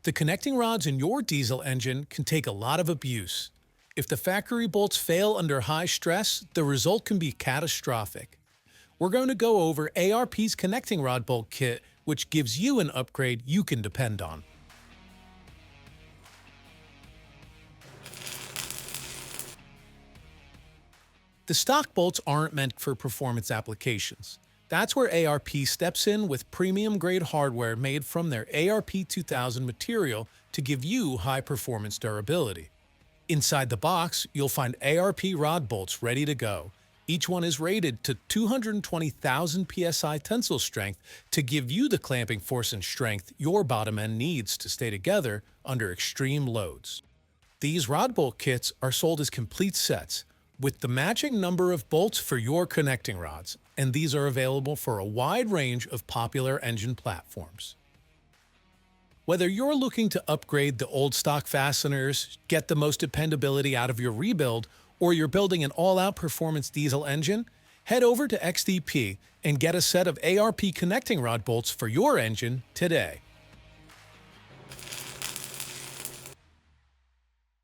The connecting rods in your diesel engine can take a lot of abuse. If the factory bolts fail under high stress, the result can be catastrophic. We're going to go over ARP's connecting rod bolt kit, which gives you an upgrade you can depend on. The stock bolts aren't meant for performance applications. That's where ARP steps in with premium-grade hardware made from their ARP 2000 material to give you high-performance durability. Inside the box, you'll find ARP rod bolts ready to go. Each one is rated to 220,000 psi tensile strength to give you the clamping force and strength your bottom end needs to stay together under extreme loads. These rod bolt kits are sold as complete sets, with the matching number of bolts for your connecting rods, and these are available for a wide range of popular engine platforms. Whether you're looking to upgrade the old stock fasteners, get the most dependability out of your rebuild, or you're building an all-out performance diesel engine, head over to XDP and get a set of ARP connecting rod bolts for your engine today.